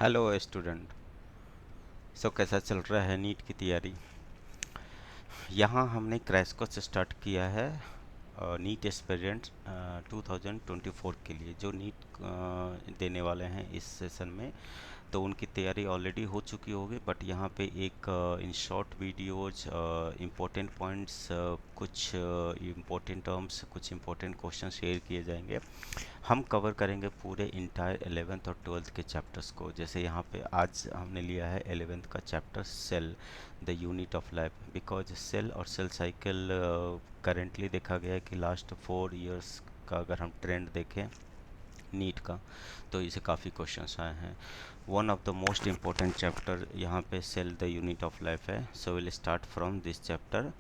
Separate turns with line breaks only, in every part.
Hello student. कैसा चल रहा है नीट की तैयारी? यहाँ हमने क्रैश कोर्स स्टार्ट किया है नीट एस्पिरेंट 2024 के लिए, जो नीट देने वाले हैं इस सेशन में। तो उनकी तैयारी ऑलरेडी हो चुकी होगी, बट यहाँ पे एक in short videos important points, कुछ इम्पोर्टेंट टर्म्स, कुछ इम्पोर्टेंट क्वेश्चन शेयर किए जाएंगे। हम कवर करेंगे पूरे इंटायर 11th और 12th के चैप्टर्स को। जैसे यहाँ पे आज हमने लिया है 11th का chapter cell, the unit of life. Because cell और सेल साइकिल करेंटली देखा गया है कि लास्ट 4 इयर्स का अगर हम ट्रेंड देखें नीट का, तो इसे काफ़ी क्वेश्चंस आए हैं। One of the most important chapter यहाँ पे cell the unit of life है। So will start from this chapter.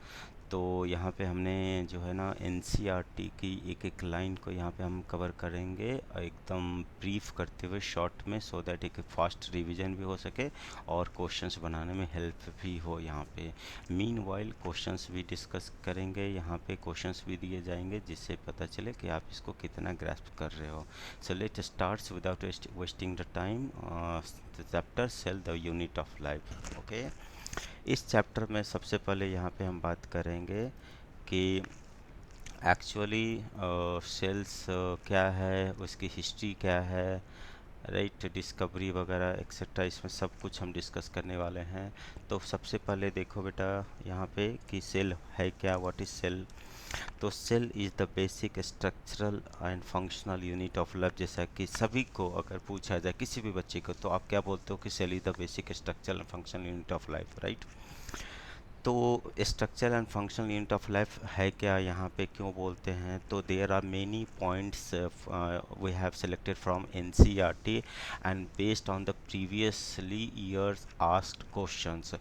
तो यहाँ पे हमने जो है ना एनसीईआरटी की एक एक लाइन को यहाँ पे हम कवर करेंगे एकदम ब्रीफ करते हुए शॉर्ट में, सो दैट एक फास्ट रिवीजन भी हो सके और क्वेश्चंस बनाने में हेल्प भी हो। यहाँ पे मीनवाइल क्वेश्चंस भी डिस्कस करेंगे, यहाँ पे क्वेश्चंस भी दिए जाएंगे जिससे पता चले कि आप इसको कितना ग्रास्प कर रहे हो। So let starts without wasting the time chapter cell the unit of life. Okay, इस चैप्टर में सबसे पहले यहाँ पे हम बात करेंगे कि एक्चुअली सेल्स क्या है, उसकी हिस्ट्री क्या है, राइट, डिस्कवरी वगैरह एक्सेट्रा, इसमें सब कुछ हम डिस्कस करने वाले हैं। तो सबसे पहले देखो बेटा यहाँ पे कि सेल है क्या, व्हाट इज सेल। तो cell is the basic structural and functional unit of life. जैसा कि सभी को अगर पूछा जाए किसी भी बच्चे को, तो आप क्या बोलते हो कि cell is the basic structural and functional unit of life, right. तो structure and functional unit of life है क्या, यहाँ पे क्यों बोलते हैं? तो there are many points we have selected from NCERT and based on the previously years asked questions.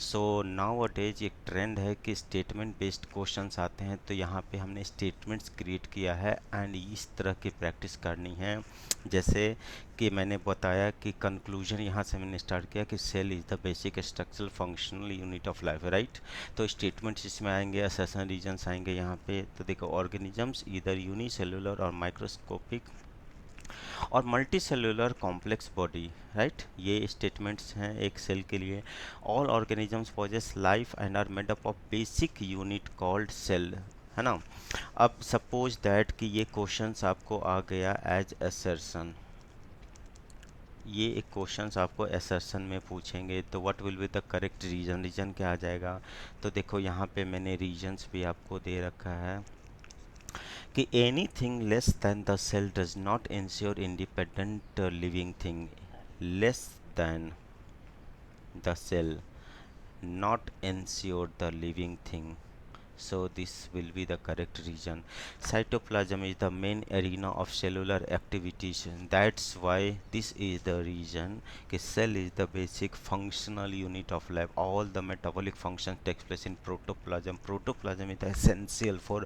So nowadays एक ट्रेंड है कि स्टेटमेंट बेस्ड क्वेश्चंस आते हैं, तो यहाँ पे हमने स्टेटमेंट्स क्रिएट किया है एंड इस तरह की प्रैक्टिस करनी है। जैसे कि मैंने बताया कि कंक्लूजन यहाँ से मैंने स्टार्ट किया कि cell is the basic structural functional unit of life, right. तो स्टेटमेंट्स इसमें आएंगे, असेसन रीजन्स आएंगे यहाँ पे। तो देखो, ऑर्गेनिजम्स इधर यूनिसेलुलर और माइक्रोस्कोपिक और multi cellular complex body, right, ये स्टेटमेंट्स हैं एक सेल के लिए। All organisms possess life and are made up of basic unit called cell, है ना। अब सपोज दैट कि ये क्वेश्चंस आपको आ गया एज असर्शन, ये एक क्वेश्चंस आपको असर्शन में पूछेंगे, तो what will be the correct reason, reason क्या आ जाएगा। तो देखो यहाँ पे मैंने रीजन्स भी आपको दे रखा है कि anything less than the cell does not ensure independent living thing. Less than the cell not ensure the living thing, so this will be the correct reason. Cytoplasm is the main arena of cellular activities, that's why this is the reason कि cell is the basic functional unit of life. All the metabolic functions takes place in protoplasm. Protoplasm is essential for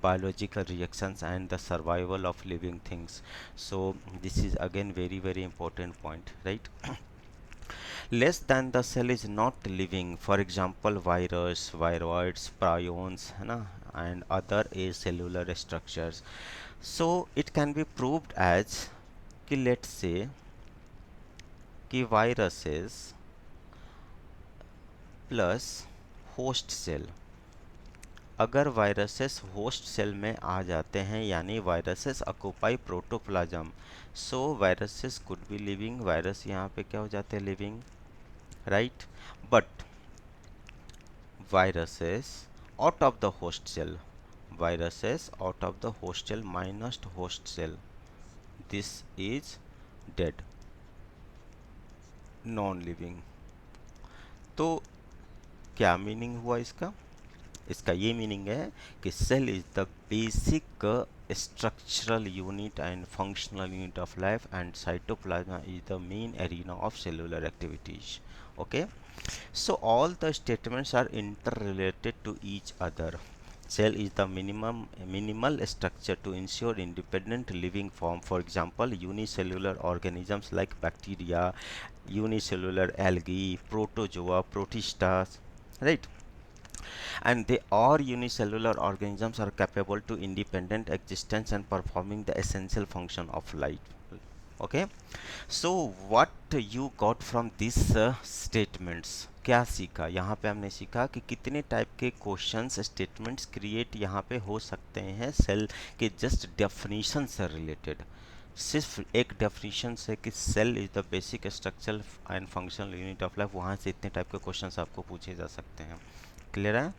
biological reactions and the survival of living things. So this is again very very important point, right. Less than the cell is not living, for example virus, viroids, prions, है ना, and other acellular structures. So it can be proved as कि let's say कि viruses plus host cell, अगर viruses host cell में आ जाते हैं यानी viruses occupy protoplasm, so viruses could be living, virus यहाँ पे क्या हो जाते हैं, living, right. But viruses out of the host cell, viruses out of the host cell minus host cell, this is dead, non living. तो क्या meaning हुआ इसका? इसका ये मीनिंग है कि cell is the basic structural unit and functional unit of life and cytoplasm is the main arena of cellular activities. Okay, so all the statements are interrelated to each other. Cell is the minimal structure to ensure independent living form. For example, unicellular organisms like bacteria, unicellular algae, protozoa, protistas, right. And they are unicellular organisms are capable to independent existence and performing the essential function of life. Okay, so what you got from this statements, क्या सीखा यहाँ पे? हमने सीखा कि कितने type के questions statements create यहाँ पे हो सकते हैं सेल के जस्ट डेफिनेशन से रिलेटेड। सिर्फ एक डेफिनेशन से कि cell is the basic structure and functional unit of life, वहाँ से इतने टाइप के क्वेश्चंस आपको पूछे जा सकते हैं। क्लियर है?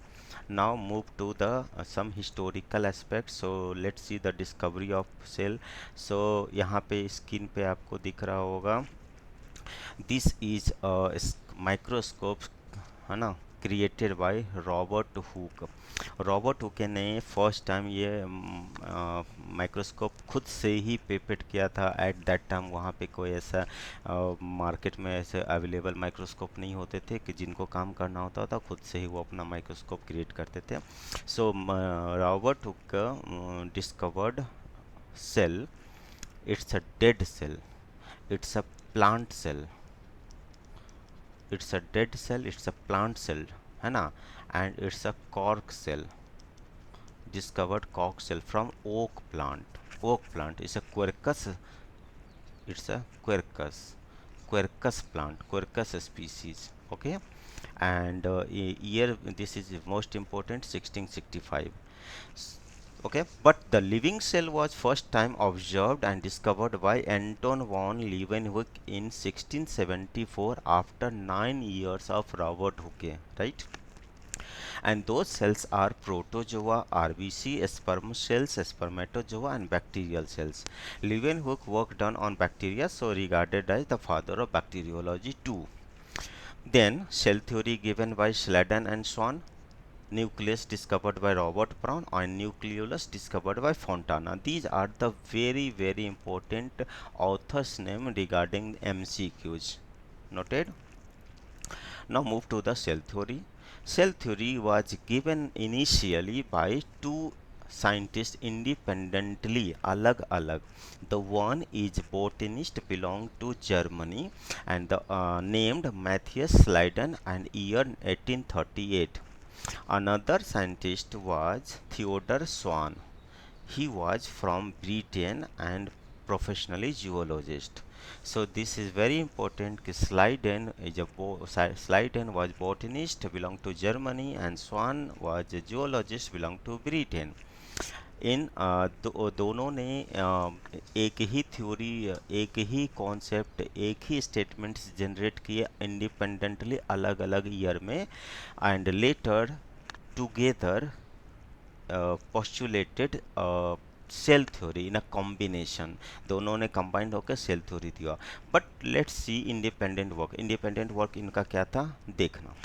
Now move to the some historical aspects. So let's see the discovery of cell. So यहाँ पे स्क्रीन पे आपको दिख रहा होगा, दिस इज माइक्रोस्कोप, है ना, created by Robert Hooke. Robert Hooke ने फर्स्ट टाइम ये माइक्रोस्कोप खुद से ही पेटेंट किया था। एट दैट टाइम वहाँ पे कोई ऐसा मार्केट में ऐसे अवेलेबल माइक्रोस्कोप नहीं होते थे कि जिनको काम करना होता था, खुद से ही वो अपना माइक्रोस्कोप क्रिएट करते थे। So Robert Hooke discovered cell, it's a dead cell, it's a plant cell, it's a dead cell, it's a plant cell, है ना, and it's a cork cell, discovered cork cell from oak plant. Oak plant is a quercus, it's a quercus plant, quercus species. Okay, and year, this is most important, 1665. Okay, but the living cell was first time observed and discovered by Anton von Leeuwenhoek in 1674 after 9 years of Robert Hooke, right? And those cells are protozoa, RBC, sperm cells, spermatozoa, and bacterial cells. Leeuwenhoek worked on bacteria, so regarded as the father of bacteriology too. Then cell theory given by Sladen and Swan, nucleus discovered by Robert Brown, and nucleolus discovered by Fontana. These are the very important authors' name regarding MCQs. Noted? Now move to the cell theory. Cell theory was given initially by two scientists independently, alag alag. The one is botanist belonged to Germany and the named Matthias Schleiden and year 1838. Another scientist was Theodor Swan. He was from Britain and professionally zoologist. So this is very important. Schleiden is Schleiden was botanist, belonged to Germany, and Swan was a zoologist, belonged to Britain. इन दोनों ने एक ही theory, एक ही concept, एक ही statements generate किए इंडिपेंडेंटली अलग अलग ईयर में, and later together postulated cell theory in a combination. दोनों ने कंबाइंड होकर सेल थ्योरी दिया। But let's see independent work. Independent work इनका क्या था देखना।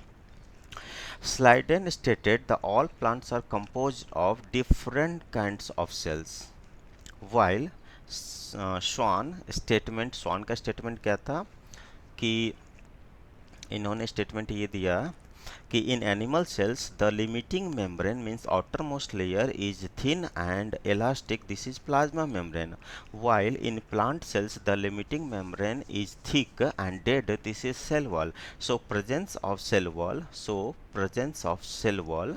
Slyden stated that all plants are composed of different kinds of cells, while स्वान का statement क्या था कि इन्होंने स्टेटमेंट ये दिया कि in animal cells the limiting membrane means outermost layer is thin and elastic, this is plasma membrane, while in plant cells the limiting membrane is thick and dead, this is cell wall. So presence of cell wall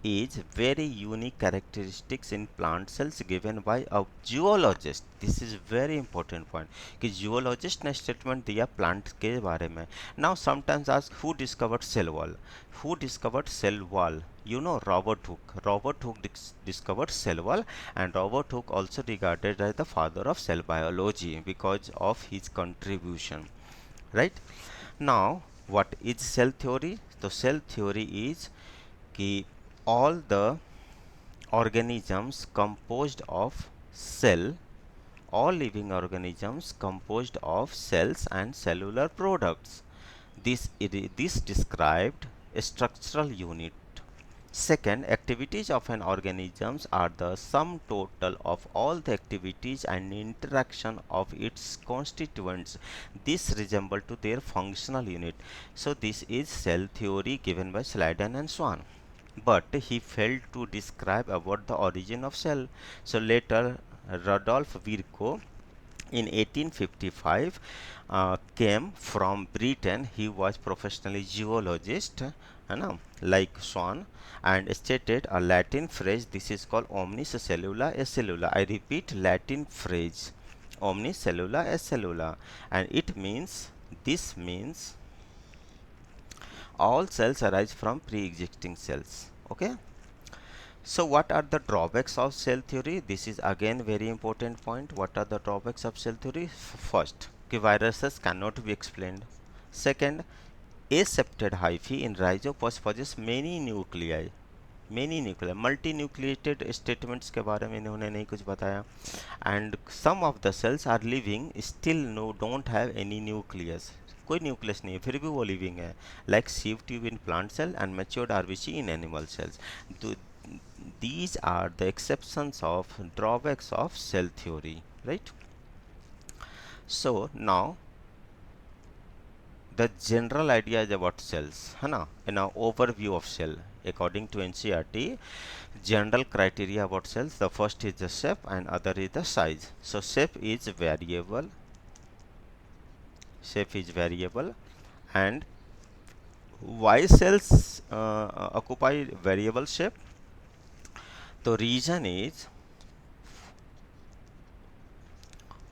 is very unique characteristics in plant cells given by a zoologist. This is very important point कि zoologist ने statement दिया plant के बारे में. Now sometimes ask who discovered cell wall? Who discovered cell wall? You know, Robert Hooke. Robert Hooke discovered cell wall, and Robert Hooke also regarded as the father of cell biology because of his contribution. Right? Now what is cell theory? So cell theory is कि all the organisms composed of cell, all living organisms composed of cells and cellular products. This described a structural unit. Second, activities of an organism are the sum total of all the activities and interaction of its constituents. This resemble to their functional unit. So this is cell theory given by Schleiden and Swan. But he failed to describe about the origin of cell. So later Rudolf Virchow in 1855 came from Britain. He was professionally zoologist, like Swan, and stated a Latin phrase. This is called omnis cellula est cellula. I repeat, Latin phrase, omnicellular acellular, and it means, this means all cells arise from pre-existing cells. Okay. So what are the drawbacks of cell theory? This is again very important point. What are the drawbacks of cell theory? First, viruses cannot be explained. Second, asepted hyphae in rhizopus possess many nuclei, multinucleated statements के बारे में इन्होंने नहीं कुछ बताया. And some of the cells are living still no don't have any nucleus, कोई nucleus नहीं है फिर भी वो लिविंग है, like sieve tube in plant cell and matured RBC in animal cells. These are the exceptions of drawbacks of cell theory, right? So now the general idea is about cells, है ना, in an overview of cell according to NCERT. General criteria about cells, the first is the shape and other is the size. So shape is variable, and why cells occupy variable shape? The reason is,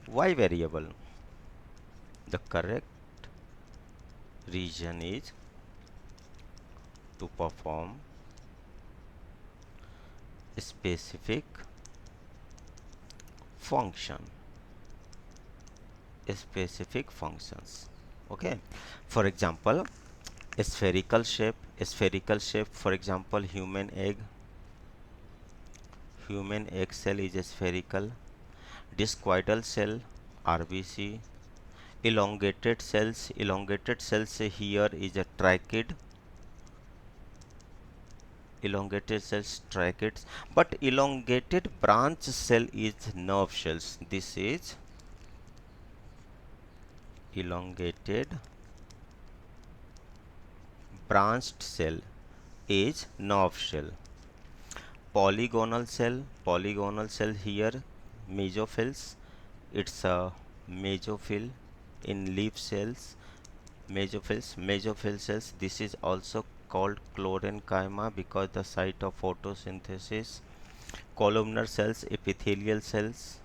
why variable? The correct reason is to perform specific functions. Okay. For example, spherical shape, for example, human egg cell is spherical. Discoidal cell, RBC. Elongated cells here is a trachid, but elongated branch cell is nerve cells. This is elongated branched cell is nerve cell. Polygonal cell here, mesophils, it's a mesophyll. In leaf cells, mesophyll cells, this is also called chlorenchyma because the site of photosynthesis. Columnar cells, epithelial cells.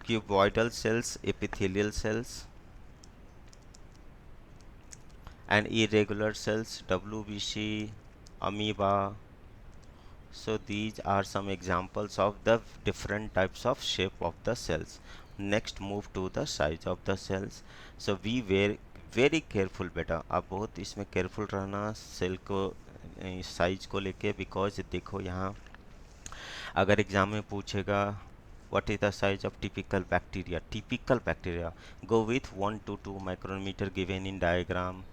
Cuboidal cells, epithelial cells. And irregular cells, WBC, amoeba. So these are some examples of the different types of shape of the cells. Next, move to the size of the cells. So be very careful बेटा, आप बहुत इसमें careful रहना cell को size को लेके, because देखो यहाँ अगर एग्जाम में पूछेगा what is the size of typical bacteria, go with 1 to 2 micrometer given in diagram.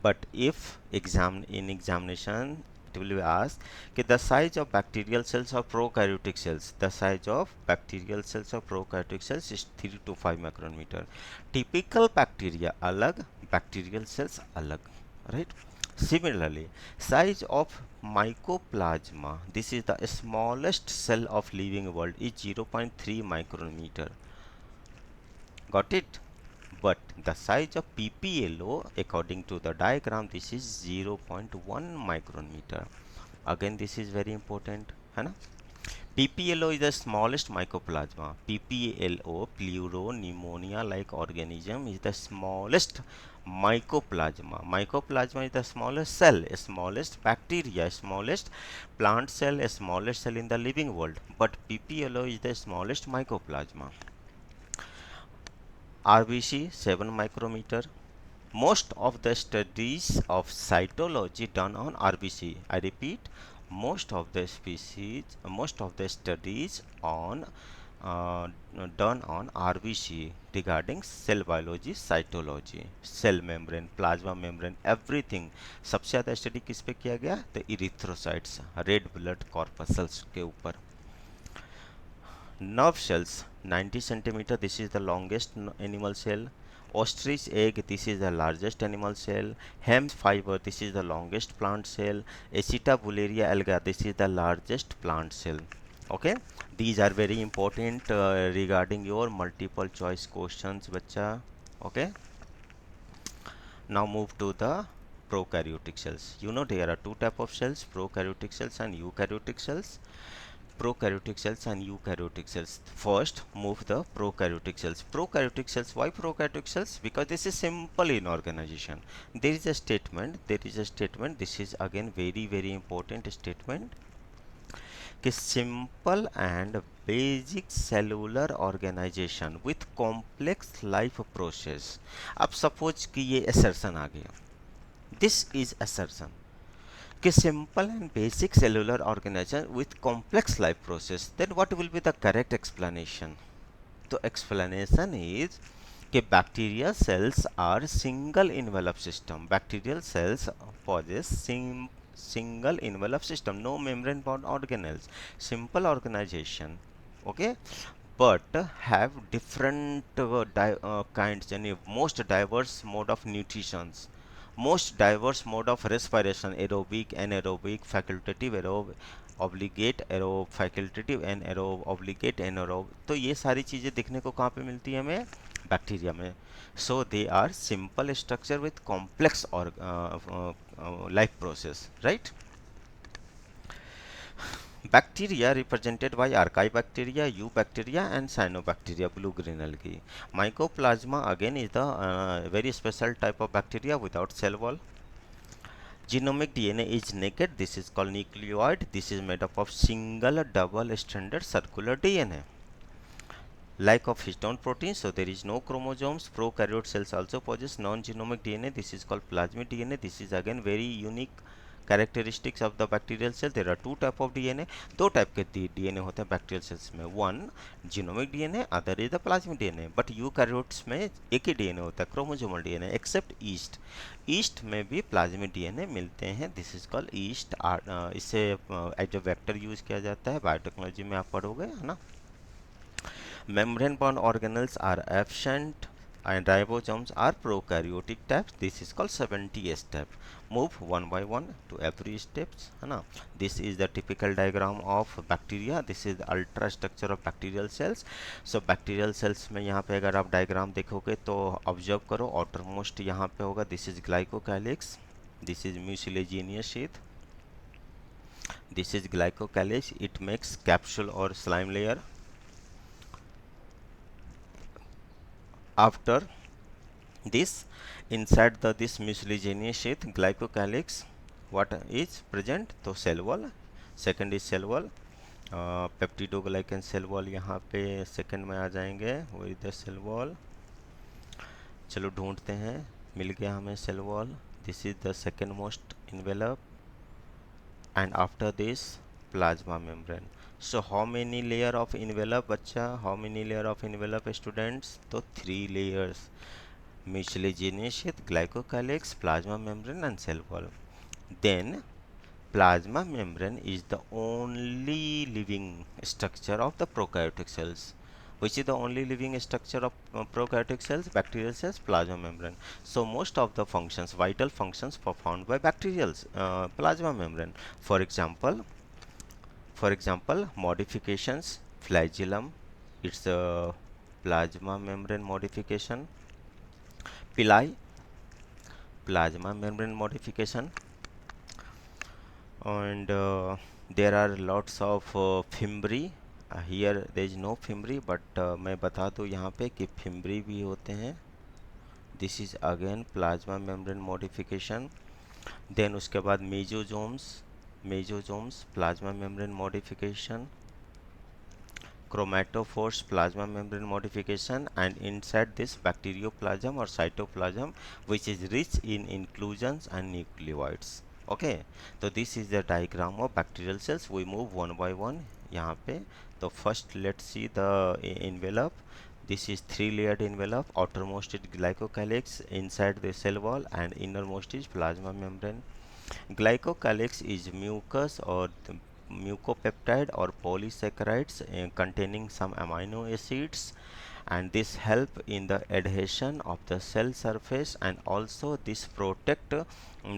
But if in examination it will be asked that the size of bacterial cells or prokaryotic cells, is 3 to 5 micrometer. Typical bacteria alag, bacterial cells alag, right? Similarly, size of mycoplasma, this is the smallest cell of living world, is 0.3 micrometer. Got it? But the size of PPLO, according to the diagram, this is 0.1 micrometer. Again, this is very important, है ना? PPLO is the smallest mycoplasma. PPLO, pneumonia-like organism, is the smallest mycoplasma. Mycoplasma is the smallest cell, smallest bacteria, smallest plant cell, smallest cell in the living world. But PPLO is the smallest mycoplasma. RBC 7 micrometer. Most of the studies of cytology done on RBC. I repeat, most of the studies on done on RBC regarding cell biology, cytology, cell membrane, plasma membrane, everything. सबसे ज़्यादा study किस पे किया गया? तो erythrocytes, red blood corpuscles के ऊपर. Nerve cells 90 centimeter, this is the longest animal cell. Ostrich egg, this is the largest animal cell. Hemp fiber, this is the longest plant cell. Acetabularia alga, this is the largest plant cell. Okay, these are very important regarding your multiple choice questions, bacha. Okay, now move to the prokaryotic cells. You know there are two types of cells, prokaryotic cells and eukaryotic cells. prokaryotic cells and eukaryotic cells. First, move the prokaryotic cells. Prokaryotic cells, why prokaryotic cells? Because this is simple in organization. There is a statement, this is again very important statement, कि simple and basic cellular organization with complex life process. अब suppose कि ये assertion आ गया, this is assertion कि simple and basic cellular organization with complex life process, then what will be the correct explanation? The explanation is कि bacterial cells are single envelope system. Bacterial cells possess single envelope system, no membrane bound organelles, simple organization, okay, but have different kinds and most diverse mode of nutrition, most diverse mode of respiration, aerobic, anaerobic, facultative, aerobic, obligate, aerob, facultative, and aerob, obligate, anaerob. तो ये सारी चीज़ें देखने को कहाँ पे मिलती है हमें? बैक्टीरिया में. So they are simple structure with complex or life process, right? Bacteria represented by Archaebacteria, Eubacteria and Cyanobacteria, blue-green algae. Mycoplasma again is the very special type of bacteria without cell wall. Genomic DNA is naked. This is called nucleoid. This is made up of single double-stranded circular DNA. Lack of histone protein, so there is no chromosomes. Prokaryote cells also possess non-genomic DNA. This is called plasmid DNA. This is again very unique characteristics of the bacterial cell. There are two type of DNA. दो type के DNA होते हैं bacterial cells में. One genomic DNA, other is the plasmid DNA. But eukaryotes में एक ही DNA होता है, chromosomal DNA, except yeast. Yeast में भी plasmid DNA मिलते हैं. This is called yeast. इससे एज अ वेक्टर यूज किया जाता है. बायोटेक्नोलॉजी में आप पढ़ोगे, है ना. Membrane bound organelles are absent and ribosomes are prokaryotic types. This is called 70 step. Move one by one to every steps, है ना. This is the typical diagram of bacteria. This is the ultra structure of bacterial cells. So bacterial cells में यहाँ पे अगर आप diagram देखोगे तो observe करो, outermost यहाँ पे होगा, this is glycocalyx, this is mucilaginous sheath, this is glycocalyx. It makes capsule or slime layer. After this, inside this mucilaginous sheath, glycocalyx, what is present? तो cell wall. Second is cell wall. Peptidoglycan cell wall यहाँ पे second में आ जाएंगे. वो इधर cell wall. चलो ढूंढते हैं. मिल गया हमें cell wall. This is the second most envelope. And after this plasma membrane. So how many layer of envelope बच्चा? How many layer of envelope students? तो 3 layers. Mucilaginous sheath, glycocalyx, plasma membrane and cell wall. Then plasma membrane is the only living structure of the prokaryotic cells. Which is the only living structure of prokaryotic cells? Bacterial cells, plasma membrane. So most of the functions, vital functions performed by bacterial plasma membrane. For example, modifications, flagellum, it's a plasma membrane modification. Pili, plasma membrane modification. And there are lots of fimbri. Here there is no fimbri, but मैं बता दूँ यहाँ पे कि fimbri भी होते हैं. This is again plasma membrane modification. Then उसके बाद mesosomes, plasma membrane modification. Chromatophores, plasma membrane modification. And inside this bacterioplasm or cytoplasm, which is rich in inclusions and nucleoids. Okay, so this is the diagram of bacterial cells. We move one by one यहाँ पे. तो first let's see the envelope. This is 3-layered envelope. Outermost is glycocalyx, inside the cell wall, and innermost is plasma membrane. Glycocalyx is mucus or mucopeptide or polysaccharides containing some amino acids, and this help in the adhesion of the cell surface, and also this protect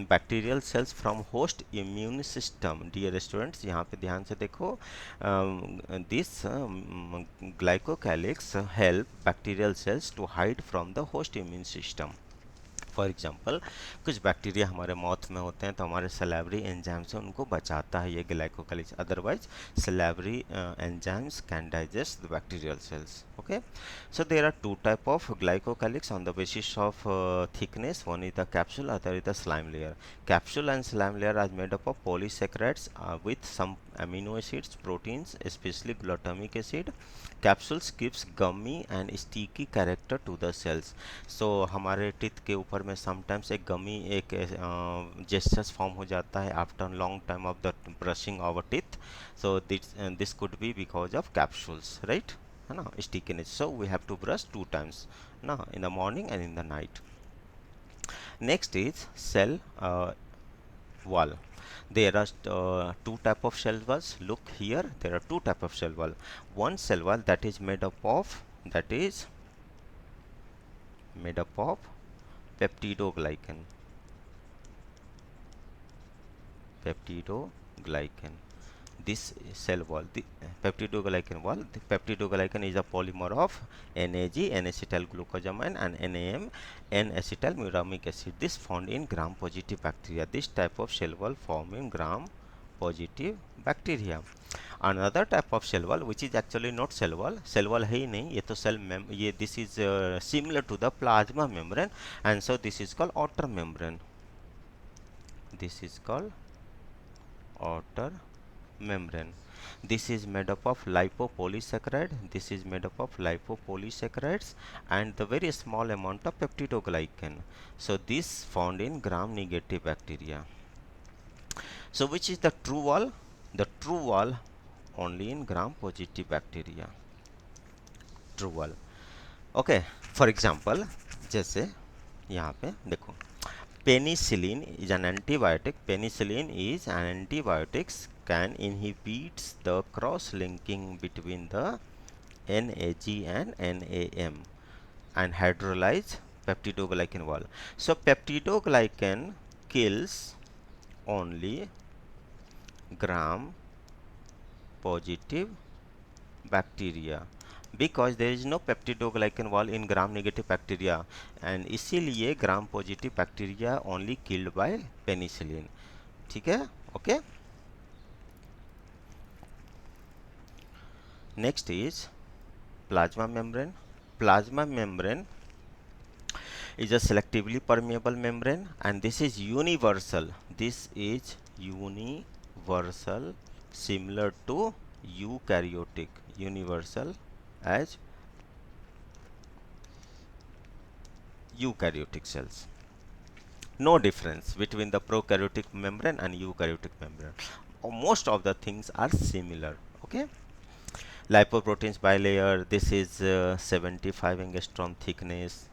bacterial cells from host immune system. Dear students, यहाँ पे ध्यान से देखो. This glycocalyx help bacterial cells to hide from the host immune system. For example कुछ bacteria हमारे mouth में होते हैं तो हमारे सलाइवरी एंजाइम से उनको बचाता है ये glycocalyx, otherwise salivary enzymes can digest the bacterial cells. Okay, so there are two type of glycocalyx on the basis of thickness. One is the capsule, other is the slime layer. Capsule and slime layer are made up of polysaccharides with some amino acids, proteins, especially glutamic acid. Capsules gives gummy and sticky character to the cells. So हमारे teeth के ऊपर में sometimes एक गमी एक gestures form हो जाता है after long time of the brushing our teeth. So this could be because of capsules, right, है ना, stickiness. So we have to brush two times, ना, in the morning and in the night. Next is cell wall. There are two type of cell walls. Look here, there are two type of cell wall. One cell wall that is made up of peptidoglycan. Peptidoglycan. This cell wall, the peptidoglycan wall, the peptidoglycan is a polymer of NAG, N-acetylglucosamine, and NAM, N-acetylmuramic acid. This found in gram-positive bacteria. This type of cell wall form in gram-positive bacteria. Another type of cell wall, which is actually not cell wall है ही नहीं, ये तो ये this is similar to the plasma membrane, and so this is called outer membrane. This is called outer membrane. This is made up of lipopolysaccharide. This is made up of lipopolysaccharides and the very small amount of peptidoglycan. So this found in gram-negative bacteria. So which is the true wall? The true wall only in gram-positive bacteria. True wall. Okay. For example, जैसे यहाँ पे देखो, penicillin is an antibiotic. Penicillin is an antibiotic can inhibits the cross-linking between the NAG and NAM and hydrolyze peptidoglycan wall. So peptidoglycan kills only gram positive bacteria because there is no peptidoglycan wall in gram negative bacteria, and इसीलिए gram positive bacteria only killed by penicillin. ठीक है, okay. Next is plasma membrane. Plasma membrane is a selectively permeable membrane, and this is universal. This is universal, similar to eukaryotic. Universal as eukaryotic cells. No difference between the prokaryotic membrane and eukaryotic membrane. Most of the things are similar. Okay. Lipoproteins bilayer. This is 75 angstrom thickness.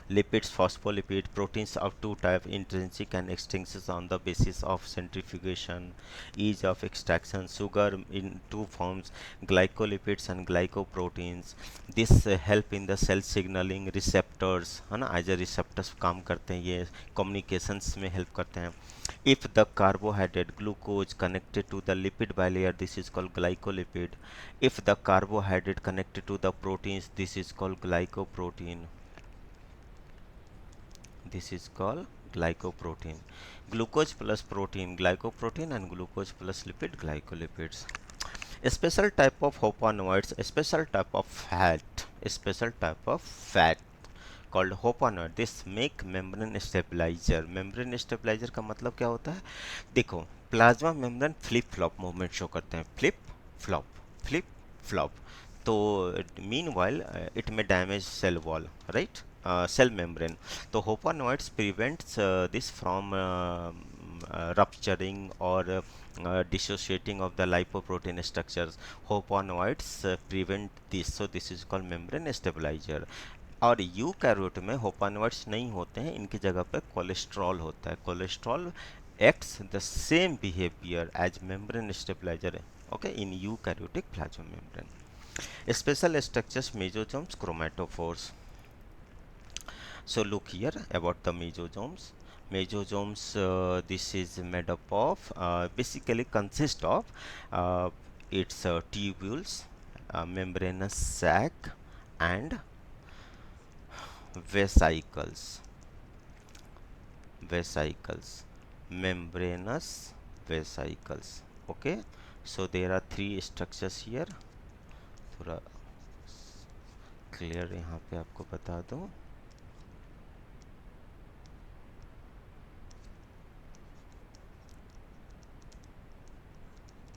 Lipids, phospholipid, proteins of two types, intrinsic and extrinsic on the basis of centrifugation, ease of extraction, sugar in two forms, glycolipids and glycoproteins. This help in the cell signaling receptors, है ना, as a receptors काम करते हैं, ये communications में help करते हैं. If the carbohydrate glucose connected to the lipid bilayer, this is called glycolipid. If the carbohydrate connected to the proteins, this is called glycoprotein. This is called glycoprotein. Glucose plus protein, glycoprotein, and glucose plus lipid, glycolipids. A special type of hopanoids, a special type of fat called hopanoid. This make membrane stabilizer. Membrane stabilizer का मतलब क्या होता है? देखो, plasma membrane flip flop movement show करते हैं, flip flop. तो meanwhile it में damage cell wall, right, cell membrane. So hopanoids prevents this from rupturing or dissociating of the lipoprotein structures. Hopanoids prevent this, so this is called membrane stabilizer. और eukaryote में होपानोइड्स नहीं होते हैं, इनकी जगह पर cholesterol होता है. Cholesterol acts the same behaviour as membrane stabiliser, okay, in eukaryotic plasma membrane. Special structures, mesosomes, chromatophores. So look here about the mesosomes. Mesosomes, this is made up of basically consist of its tubules, membranous sac, and vesicles. vesicles, membranous vesicles. Okay, so there are three structures here. थोड़ा clear यहाँ पे आपको बता दूं.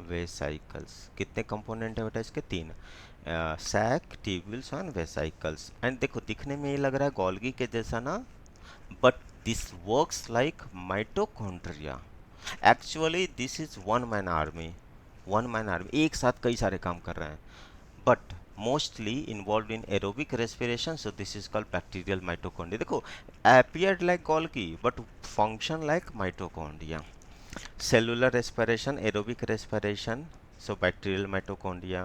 Vesicles कितने component है बेटा इसके? तीन. Sac, tubules and vesicles. And देखो दिखने में ये लग रहा है गोल्गी के जैसा ना, but this works like mitochondria. Actually this is one man army. One man army एक साथ कई सारे काम कर रहे हैं, but mostly involved in aerobic respiration, so this is called bacterial mitochondria. देखो appeared like Golgi but function like mitochondria. Cellular respiration, aerobic respiration, so bacterial mitochondria.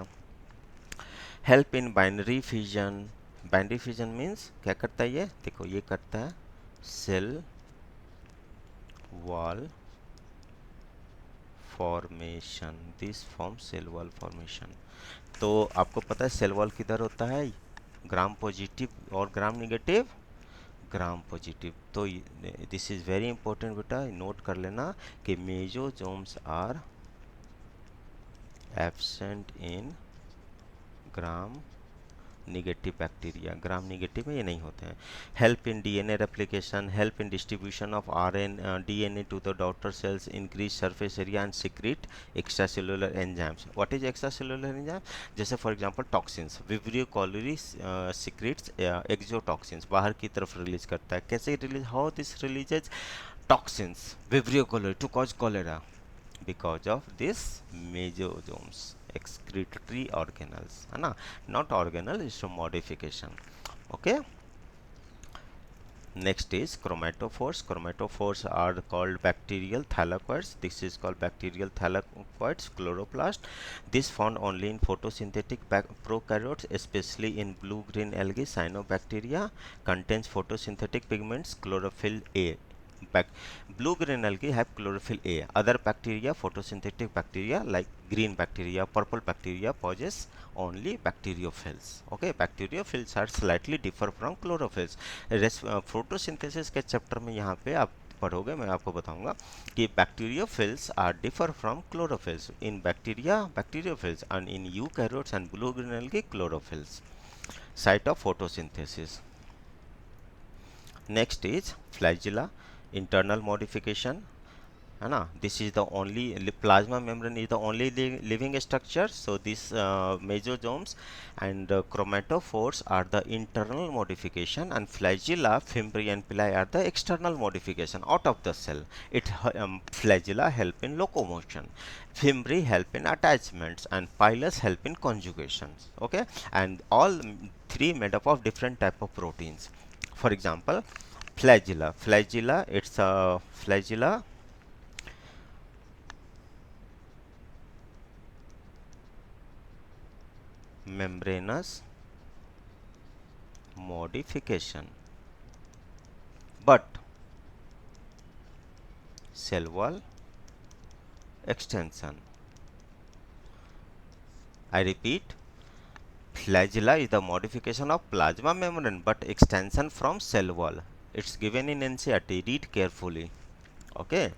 Help in binary fission. Binary fission means क्या करता है ये? देखो ये करता है cell wall formation. This forms cell wall formation. तो आपको पता है सेल वॉल किधर होता है? ग्राम पॉजिटिव और ग्राम निगेटिव. Gram positive. तो दिस इज वेरी इंपॉर्टेंट बेटा, नोट कर लेना कि mesosomes are absent in gram negative bacteria. Gram negative में ये नहीं होते हैं. Help in DNA replication, help in distribution of RN DNA to the daughter cells, increase surface area and secrete extracellular enzymes. What is extracellular enzyme? जैसे for example toxins. Vibrio cholerae secretes exotoxins, बाहर की तरफ release करता है. कैसे release? How this releases toxins Vibrio cholerae to cause cholera? because of this mesosomes, excretory organelles, है ना, not organelle, is a modification. Okay, next is chromatophores. Chromatophores are called bacterial thylakoids. This is called bacterial thylakoids. Chloroplast. This found only in photosynthetic prokaryotes, especially in blue green algae. Cyanobacteria contains photosynthetic pigments chlorophyll A. Blue green algae have chlorophyll A. Other bacteria, photosynthetic bacteria like green bacteria, purple bacteria possess only bacteriophils. Okay, bacteriophils are slightly differ from chlorophylls. Photosynthesis के chapter में यहाँ पे आप पढ़ोगे, मैं आपको बताऊंगा कि bacteriophils are differ from chlorophylls. In bacteria, bacteriophils, and in eukaryotes and blue green algae, chlorophylls. Site of photosynthesis. Next is flagella. Internal modification, है ना. This is the only plasma membrane is the only living structure. So this mesosomes and chromatophores are the internal modification, and flagella, fimbriae and pili are the external modification out of the cell. Flagella help in locomotion, fimbriae help in attachments, and pilus help in conjugations. Okay, and all three made up of different type of proteins. For example, flagella, it's a flagella membranous modification, but cell wall extension. I repeat, flagella is the modification of plasma membrane but extension from cell wall. It's given in NCERT, read carefully. Okay,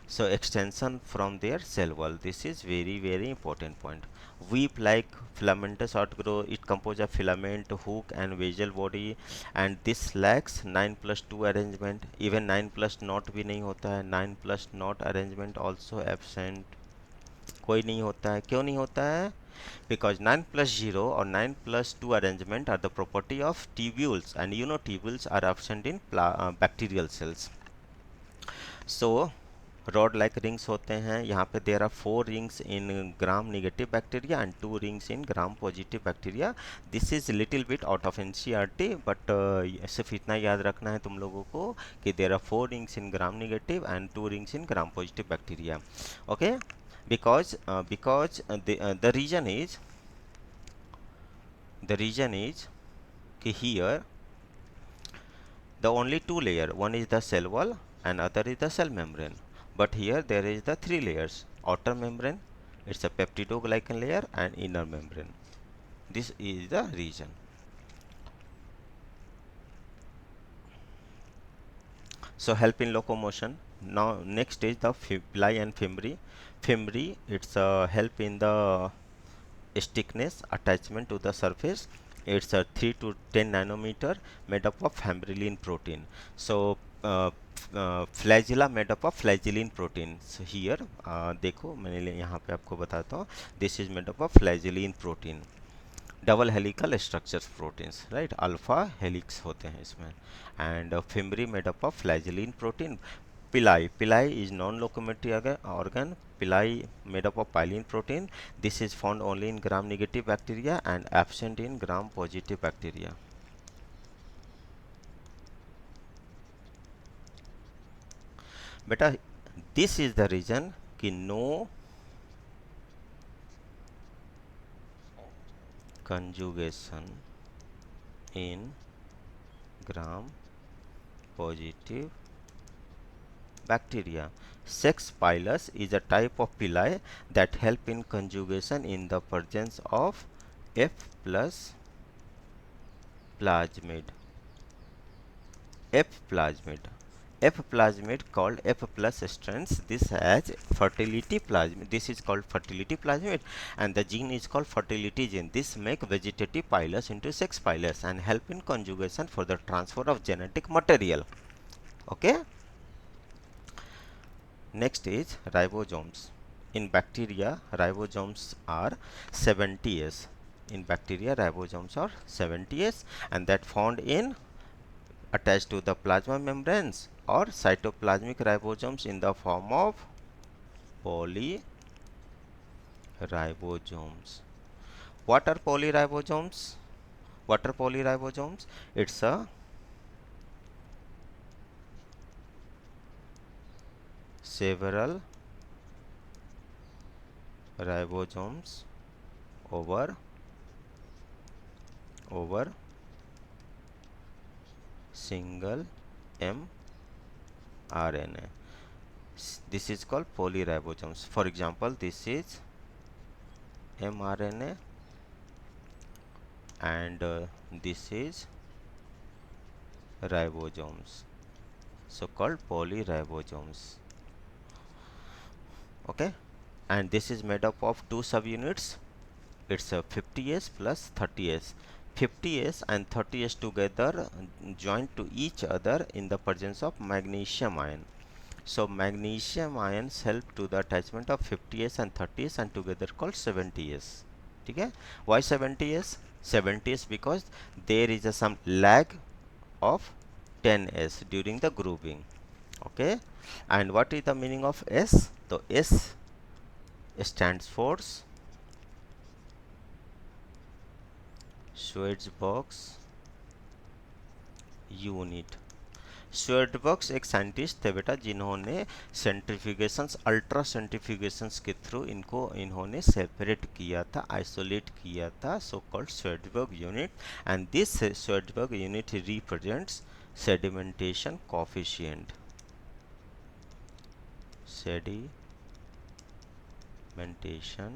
so extension from their cell wall. This is very important point. Weep like filamentous outgrow, it composes of filament, hook and visual body, and this lacks 9+2 arrangement. Even 9+ not भी नहीं होता है. 9+ not arrangement also absent. कोई नहीं होता है. क्यों नहीं होता है? Because 9+0 or 9+2 arrangement are the property of tubules, and you know tubules are absent in bacterial cells. So rod like rings होते हैं. यहाँ पे there are 4 rings in gram negative bacteria and 2 rings in gram positive bacteria. This is little bit out of NCERT, but सिर्फ इतना याद रखना है तुम लोगों को कि there are 4 rings in gram negative and 2 rings in gram positive bacteria. Okay, because the reason is कि here the only 2 layer, one is the cell wall and other is the cell membrane, but here there is the 3 layers. Outer membrane, it's a peptidoglycan layer, and inner membrane. This is the reason. so help in locomotion. Now next is the pili and fimbriae. Fimbriae, it's help in the stiffness attachment to the surface. It's a 3 to 10 nanometer, made up of fibrillin protein. So flagella made up of flagellin protein. So here देखो मैंने यहाँ पे आपको बताता हूँ, this is made up of flagellin protein. Double helical structures proteins, right, alpha helix होते हैं इसमें. And fimbriae made up of flagellin protein. Pili, pili is non locomotory organ. Pili made up of pyline protein. This is found only in gram negative bacteria and absent in gram positive bacteria. बेटा this is the reason कि no conjugation in gram positive bacteria. Sex pilus is a type of pili that help in conjugation in the presence of F plus plasmid. F plasmid. F plasmid called F plus strands. This has fertility plasmid. This is called fertility plasmid, and the gene is called fertility gene. This make vegetative pilus into sex pilus and help in conjugation for the transfer of genetic material. Okay. Next is ribosomes. In bacteria, ribosomes are 70s. In bacteria, ribosomes are 70s, and that found in attached to the plasma membranes or cytoplasmic ribosomes in the form of polyribosomes. What are polyribosomes? What are polyribosomes? It's a several ribosomes over single mRNA. This is called polyribosomes. For example, this is mRNA and this is ribosomes, so called polyribosomes. Okay, and this is made up of two subunits. It's a 50s plus 30s. 50s and 30s together joined to each other in the presence of magnesium ion. So magnesium ions help to the attachment of 50s and 30s and together called 70s. Okay? Why 70s? 70s because there is some lag of 10s during the grouping. Okay, and what is the meaning of S? So S stands for Schwarzbach's unit. Svedberg's एक scientist थे बेटा जिन्होंने सेंट्रीफ्यूगेशंस, ultra सेंट्रीफ्यूगेशंस के through इन्होंने separate किया था, isolate किया था, so called Svedberg unit. And this Svedberg unit represents sedimentation coefficient. Sedimentation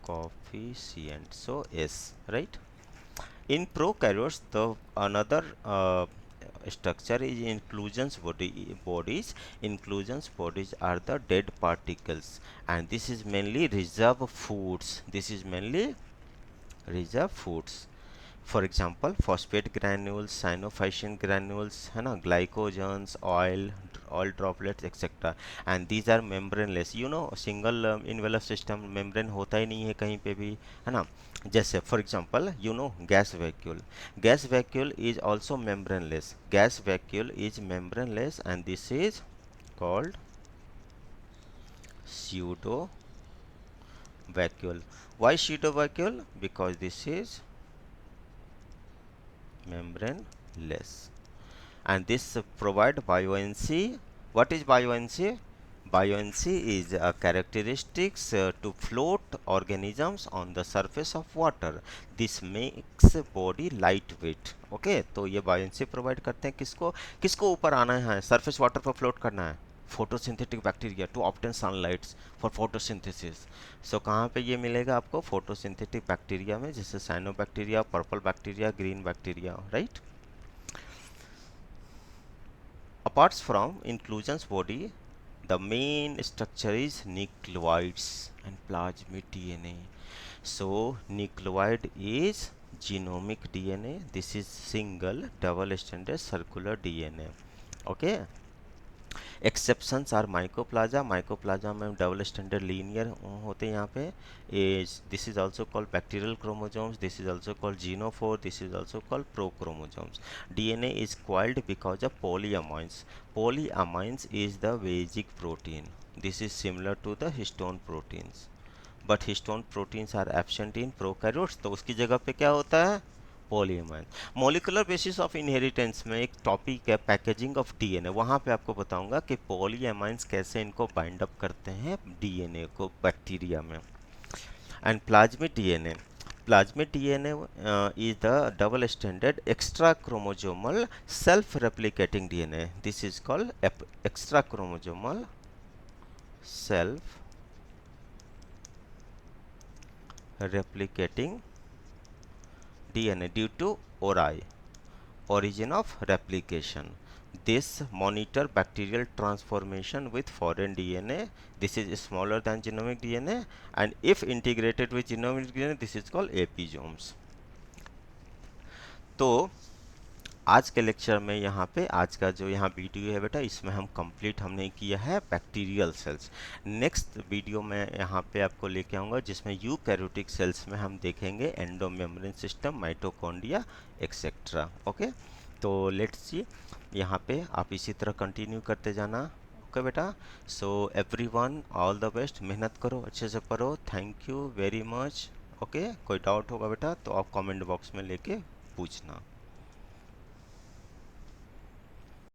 coefficient, so S, right? In prokaryotes, the another structure is inclusions bodies. Inclusions bodies are the dead particles, and this is mainly reserve foods. This is mainly reserve foods. For example phosphate granules, cyanophycin granules, है ना, glycogens, oil droplets etcetera. And these are membraneless. You know single envelope system, membrane होता ही नहीं है कहीं पे भी, है ना. जैसे for example you know gas vacuole. Gas vacuole is also membraneless. Gas vacuole is membraneless and this is called pseudo vacuole. Why pseudo vacuole? Because this is membraneless, and this provide buoyancy. What is buoyancy? Buoyancy is a characteristics to float organisms on the surface of water. This makes body lightweight. Okay, तो ये buoyancy provide करते हैं किसको, किसको ऊपर आना है, surface water पर फ्लोट करना है, photosynthetic bacteria to obtain sunlights for photosynthesis. So कहाँ पे ये मिलेगा आपको, फोटोसिंथेटिक बैक्टीरिया में, जैसे cyanobacteria, purple bacteria, green bacteria, right. Apart from inclusions body, the main structure is nucleoids and plasmid DNA. So nucleoid is genomic DNA. This is single double stranded circular DNA. Okay. Exceptions are mycoplasma, mycoplasma में double stranded linear होते हैं यहाँ पे. As this is also called bacterial chromosomes, this is also called genophore, this is also called prochromosomes. DNA is called because of polyamines. Polyamines is the basic protein. This is similar to the histone proteins, but histone proteins are absent in prokaryotes. तो उसकी जगह पे क्या होता है? Polyamine. Molecular basis of inheritance में एक topic है पैकेजिंग ऑफ डीएनए. वहाँ पे आपको बताऊंगा कि पॉलीअमाइंस कैसे इनको बाइंड अप करते हैं डीएनए को बैक्टीरिया में. And plasmid DNA, plasmid DNA is the double stranded extra chromosomal self replicating DNA. This is called extra chromosomal self replicating DNA due to ORI, origin of replication. This monitor bacterial transformation with foreign DNA. This is smaller than genomic DNA, and if integrated with genomic DNA, this is called episomes. तो आज के lecture में यहाँ पे आज का जो यहाँ वीडियो है बेटा, इसमें हम कंप्लीट हमने किया है बैक्टीरियल सेल्स. नेक्स्ट वीडियो में यहाँ पे आपको लेके आऊँगा जिसमें यूकैरियोटिक सेल्स में हम देखेंगे endomembrane system, mitochondria etcetera. Okay, तो लेट्स सी. यहाँ पे आप इसी तरह कंटिन्यू करते जाना. ओके बेटा. So everyone all the best. मेहनत करो, अच्छे से पढ़ो. Thank you very much. Okay, कोई डाउट होगा बेटा तो आप कमेंट बॉक्स में लेके पूछना.